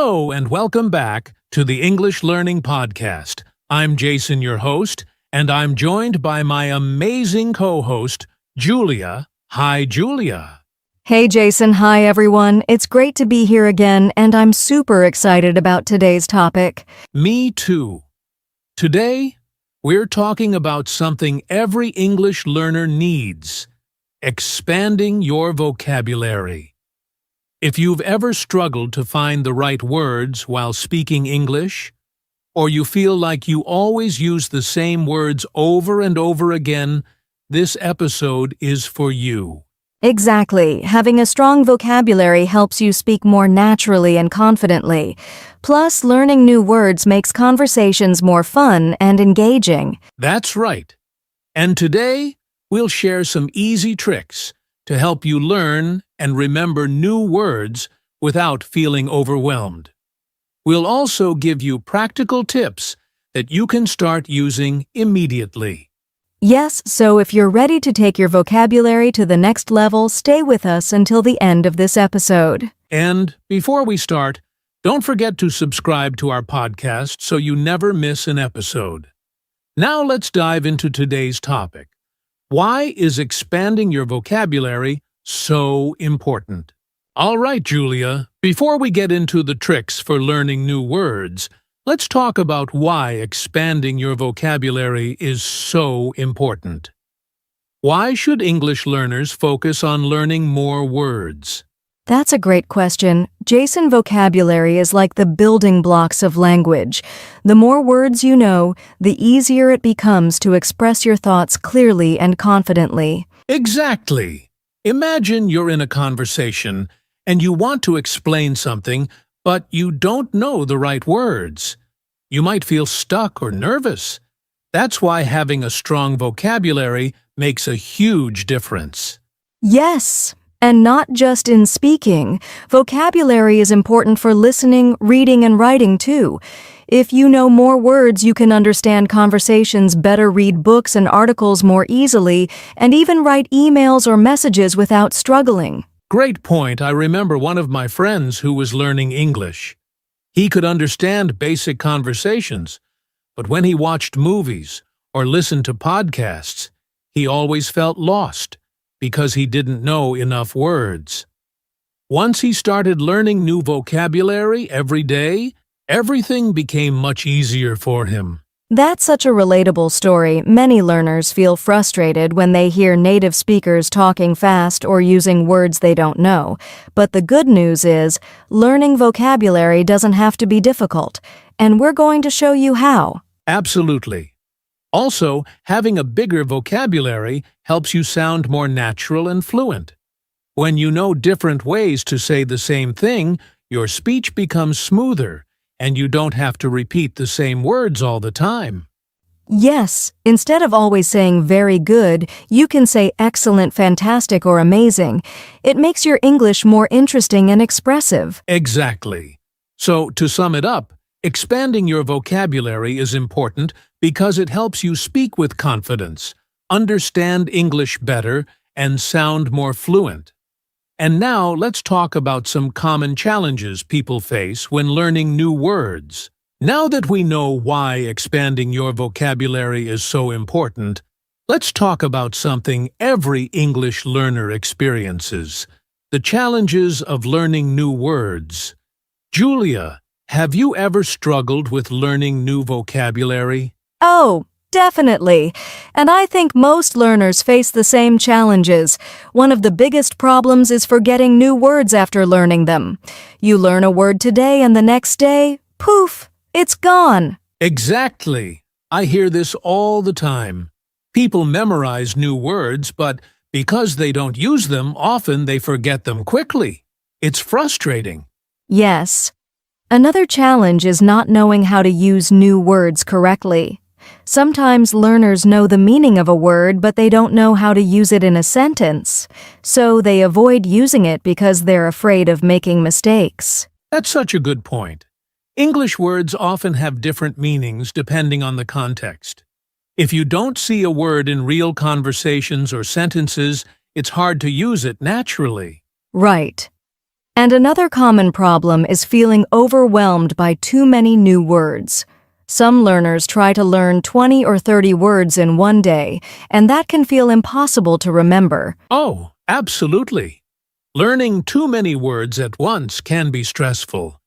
Hello and welcome back to the English Learning Podcast. I'm Jason, your host, and I'm joined by my amazing co-host, Julia. Hi, Julia. Hey Jason, hi everyone. It's great to be here again, and I'm super excited about today's topic. Me too. Today, we're talking about something every English learner needs: expanding your vocabulary. If you've ever struggled to find the right words while speaking English, or you feel like you always use the same words over and over again, this episode is for you. Exactly. Having a strong vocabulary helps you speak more naturally and confidently. Plus, learning new words makes conversations more fun and engaging. That's right. And today, we'll share some easy tricks to help you learn and remember new words without feeling overwhelmed. We'll also give you practical tips that you can start using immediately. Yes, so if you're ready to take your vocabulary to the next level, stay with us until the end of this episode. And before we start, don't forget to subscribe to our podcast so you never miss an episode. Now let's dive into today's topic. Why is expanding your vocabulary so important? All right, Julia, before we get into the tricks for learning new words, let's talk about why expanding your vocabulary is so important. Why should English learners focus on learning more words? That's a great question. Jason, vocabulary is like the building blocks of language. The more words you know, the easier it becomes to express your thoughts clearly and confidently. Exactly. Imagine you're in a conversation and you want to explain something, but you don't know the right words. You might feel stuck or nervous. That's why having a strong vocabulary makes a huge difference. Yes. And not just in speaking. Vocabulary is important for listening, reading, and writing too. If you know more words, you can understand conversations better, read books and articles more easily, and even write emails or messages without struggling. Great point. I remember one of my friends who was learning English. He could understand basic conversations, but when he watched movies or listened to podcasts, he always felt lost because he didn't know enough words. Once he started learning new vocabulary every day, everything became much easier for him. That's such a relatable story. Many learners feel frustrated when they hear native speakers talking fast or using words they don't know. But the good news is, learning vocabulary doesn't have to be difficult, and we're going to show you how. Absolutely. Also, having a bigger vocabulary helps you sound more natural and fluent. When you know different ways to say the same thing, your speech becomes smoother, and you don't have to repeat the same words all the time. Yes, instead of always saying very good, you can say excellent, fantastic, or amazing. It makes your English more interesting and expressive. Exactly. So, to sum it up, expanding your vocabulary is important because it helps you speak with confidence, understand English better, and sound more fluent. And now let's talk about some common challenges people face when learning new words. Now that we know why expanding your vocabulary is so important, let's talk about something every English learner experiences: the challenges of learning new words. Julia, have you ever struggled with learning new vocabulary? Oh, definitely. And I think most learners face the same challenges. One of the biggest problems is forgetting new words after learning them. You learn a word today and the next day, poof, it's gone. Exactly. I hear this all the time. People memorize new words, but because they don't use them, often they forget them quickly. It's frustrating. Yes. Another challenge is not knowing how to use new words correctly. Sometimes learners know the meaning of a word, but they don't know how to use it in a sentence. So they avoid using it because they're afraid of making mistakes. That's such a good point. English words often have different meanings depending on the context. If you don't see a word in real conversations or sentences, it's hard to use it naturally. Right. And another common problem is feeling overwhelmed by too many new words. Some learners try to learn 20 or 30 words in one day, and that can feel impossible to remember. Oh, absolutely. Learning too many words at once can be stressful.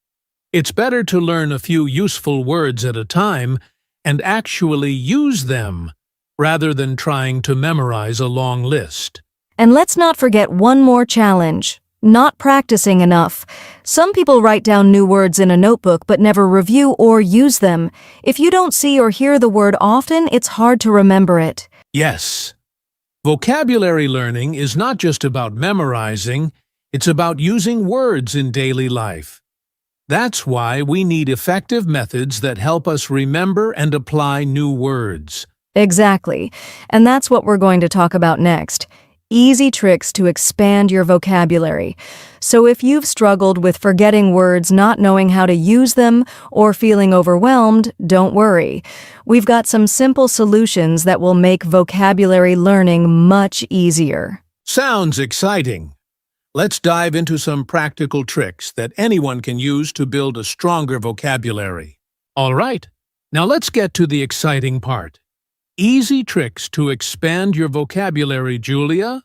It's better to learn a few useful words at a time and actually use them, rather than trying to memorize a long list. And let's not forget one more challenge: not practicing enough. Some people write down new words in a notebook but never review or use them. If you don't see or hear the word often, it's hard to remember it. Yes. Vocabulary learning is not just about memorizing, it's about using words in daily life. That's why we need effective methods that help us remember and apply new words. Exactly. And that's what we're going to talk about next: easy tricks to expand your vocabulary. So if you've struggled with forgetting words, not knowing how to use them, or feeling overwhelmed, don't worry. We've got some simple solutions that will make vocabulary learning much easier. Sounds exciting. Let's dive into some practical tricks that anyone can use to build a stronger vocabulary. All right, now let's get to the exciting part. Easy tricks to expand your vocabulary, Julia.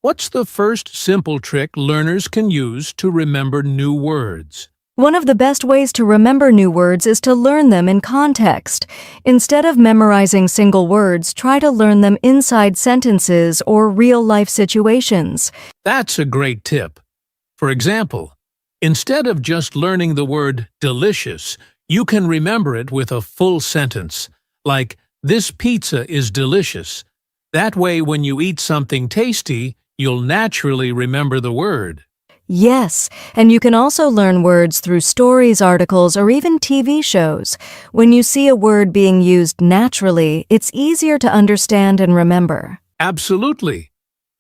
What's the first simple trick learners can use to remember new words? One of the best ways to remember new words is to learn them in context. Instead of memorizing single words, try to learn them inside sentences or real-life situations. That's a great tip. For example, instead of just learning the word delicious, you can remember it with a full sentence, like, "This pizza is delicious." That way, when you eat something tasty, you'll naturally remember the word. Yes, and you can also learn words through stories, articles, or even TV shows. When you see a word being used naturally, it's easier to understand and remember. Absolutely.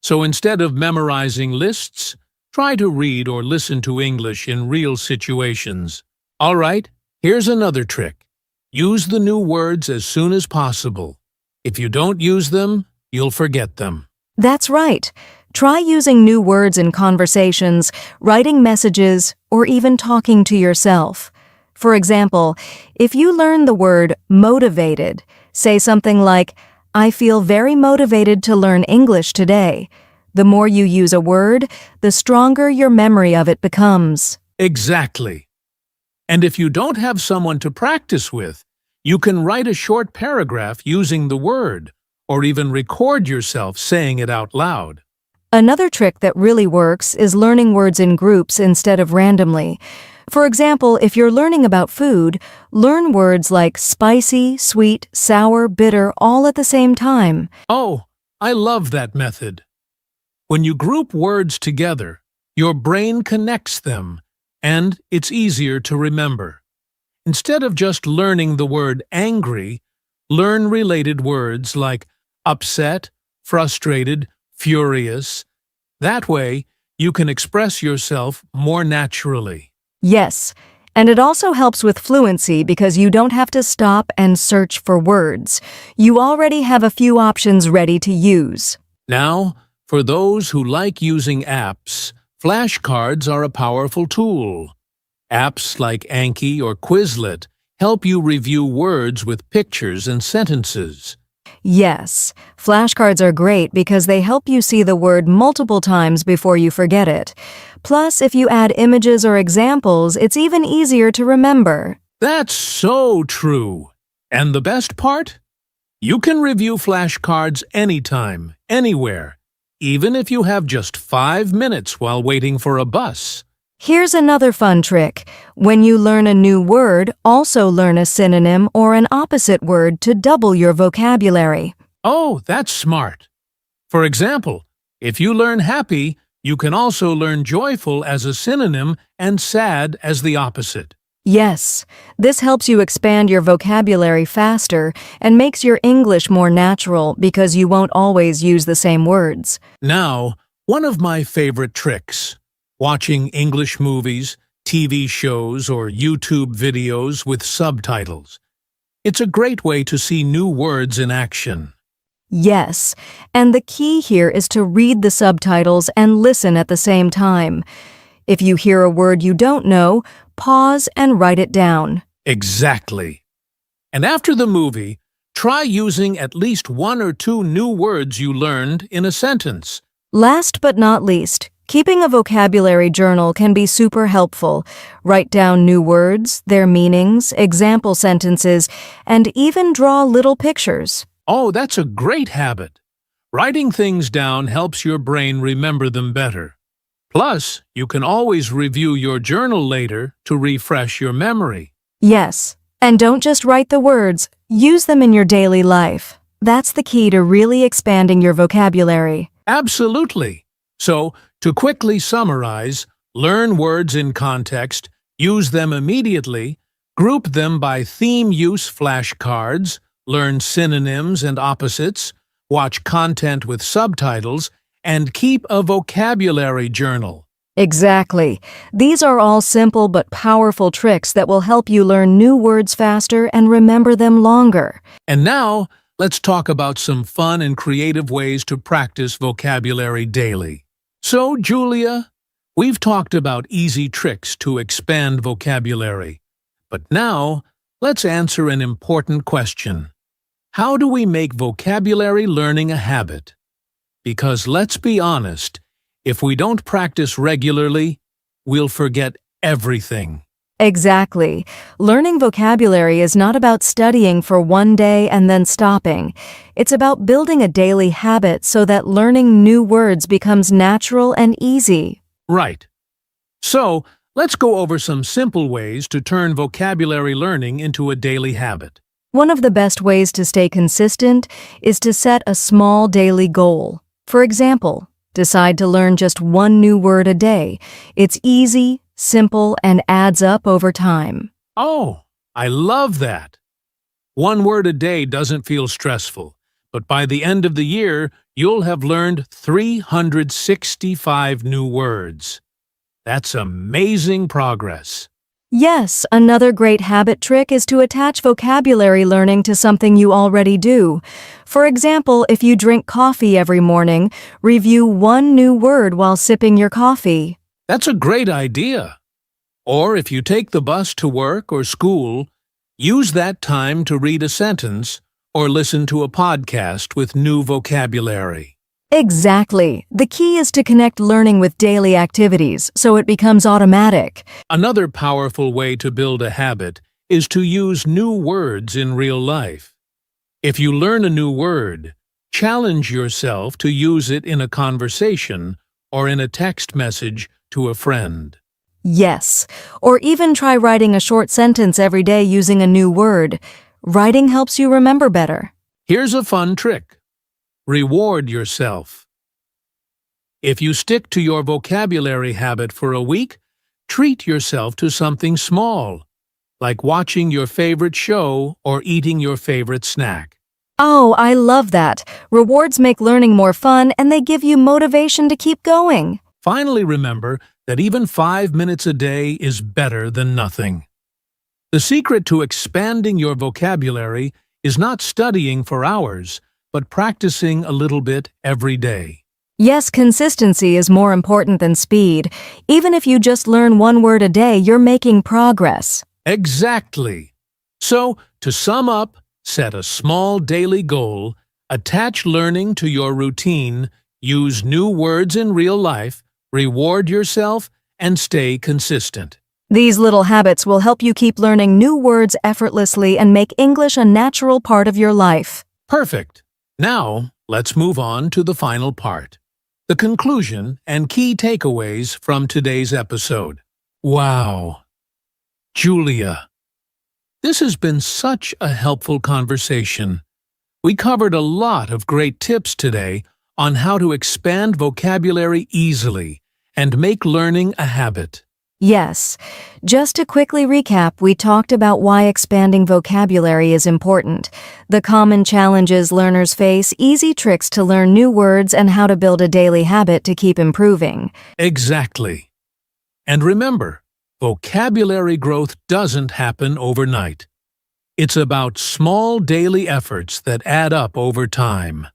So instead of memorizing lists, try to read or listen to English in real situations. All right, here's another trick. Use the new words as soon as possible. If you don't use them, you'll forget them. That's right. Try using new words in conversations, writing messages, or even talking to yourself. For example, if you learn the word motivated, say something like, "I feel very motivated to learn English today." The more you use a word, the stronger your memory of it becomes. Exactly. And if you don't have someone to practice with, you can write a short paragraph using the word, or even record yourself saying it out loud. Another trick that really works is learning words in groups instead of randomly. For example, if you're learning about food, learn words like spicy, sweet, sour, bitter all at the same time. Oh, I love that method. When you group words together, your brain connects them, and it's easier to remember. Instead of just learning the word angry, learn related words like upset, frustrated, furious. That way, you can express yourself more naturally. Yes, and it also helps with fluency because you don't have to stop and search for words. You already have a few options ready to use. Now, for those who like using apps, flashcards are a powerful tool. Apps like Anki or Quizlet help you review words with pictures and sentences. Yes, flashcards are great because they help you see the word multiple times before you forget it. Plus, if you add images or examples, it's even easier to remember. That's so true. And the best part? You can review flashcards anytime, anywhere, even if you have just 5 minutes while waiting for a bus. Here's another fun trick. When you learn a new word, also learn a synonym or an opposite word to double your vocabulary. Oh, that's smart. For example, if you learn happy, you can also learn joyful as a synonym and sad as the opposite. Yes, this helps you expand your vocabulary faster and makes your English more natural because you won't always use the same words. Now, one of my favorite tricks. Watching English movies, TV shows, or YouTube videos with subtitles. It's a great way to see new words in action. Yes, and the key here is to read the subtitles and listen at the same time. If you hear a word you don't know, pause and write it down. Exactly. And after the movie, try using at least 1 or 2 new words you learned in a sentence. Last but not least, keeping a vocabulary journal can be super helpful. Write down new words, their meanings, example sentences, and even draw little pictures. Oh, that's a great habit. Writing things down helps your brain remember them better. Plus, you can always review your journal later to refresh your memory. Yes, and don't just write the words, use them in your daily life. That's the key to really expanding your vocabulary. Absolutely. So, to quickly summarize, learn words in context, use them immediately, group them by theme use flashcards, learn synonyms and opposites, watch content with subtitles, and keep a vocabulary journal. Exactly. These are all simple but powerful tricks that will help you learn new words faster and remember them longer. And now, let's talk about some fun and creative ways to practice vocabulary daily. So, Julia, we've talked about easy tricks to expand vocabulary. But now, let's answer an important question. How do we make vocabulary learning a habit? Because let's be honest, if we don't practice regularly, we'll forget everything. Exactly. Learning vocabulary is not about studying for one day and then stopping. It's about building a daily habit so that learning new words becomes natural and easy. Right. So, let's go over some simple ways to turn vocabulary learning into a daily habit. One of the best ways to stay consistent is to set a small daily goal. For example, decide to learn just one new word a day. It's easy, simple, and adds up over time. Oh, I love that. 1 word a day doesn't feel stressful, but by the end of the year, you'll have learned 365 new words. That's amazing progress. Yes, another great habit trick is to attach vocabulary learning to something you already do. For example, if you drink coffee every morning, review one new word while sipping your coffee. That's a great idea. Or if you take the bus to work or school, use that time to read a sentence or listen to a podcast with new vocabulary. Exactly. The key is to connect learning with daily activities so it becomes automatic. Another powerful way to build a habit is to use new words in real life. If you learn a new word, challenge yourself to use it in a conversation or in a text message to a friend. Yes, or even try writing a short sentence every day using a new word. Writing helps you remember better. Here's a fun trick. Reward yourself. If you stick to your vocabulary habit for a week, treat yourself to something small, like watching your favorite show or eating your favorite snack. Oh, I love that. Rewards make learning more fun and they give you motivation to keep going. Finally, remember that even 5 minutes a day is better than nothing. The secret to expanding your vocabulary is not studying for hours, but practicing a little bit every day. Yes, consistency is more important than speed. Even if you just learn one word a day, you're making progress. Exactly. So, to sum up, set a small daily goal, attach learning to your routine, use new words in real life, reward yourself, and stay consistent. These little habits will help you keep learning new words effortlessly and make English a natural part of your life. Perfect. Now, let's move on to the final part. The conclusion and key takeaways from today's episode. Wow. Julia, this has been such a helpful conversation. We covered a lot of great tips today on how to expand vocabulary easily and make learning a habit. Yes. Just to quickly recap, we talked about why expanding vocabulary is important, the common challenges learners face, easy tricks to learn new words, and how to build a daily habit to keep improving. Exactly. And remember, vocabulary growth doesn't happen overnight. It's about small daily efforts that add up over time.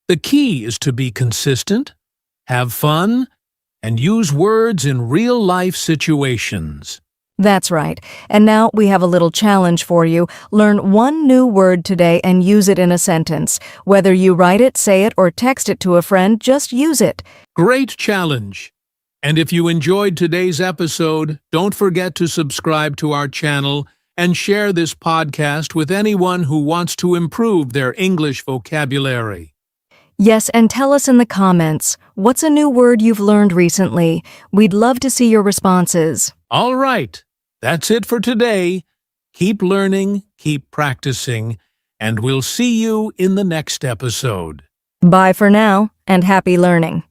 The key is to be consistent, have fun, and use words in real-life situations. That's right. And now we have a little challenge for you. Learn one new word today and use it in a sentence. Whether you write it, say it, or text it to a friend, just use it. Great challenge! And if you enjoyed today's episode, don't forget to subscribe to our channel and share this podcast with anyone who wants to improve their English vocabulary. Yes, and tell us in the comments, what's a new word you've learned recently? We'd love to see your responses. All right, that's it for today. Keep learning, keep practicing, and we'll see you in the next episode. Bye for now, and happy learning.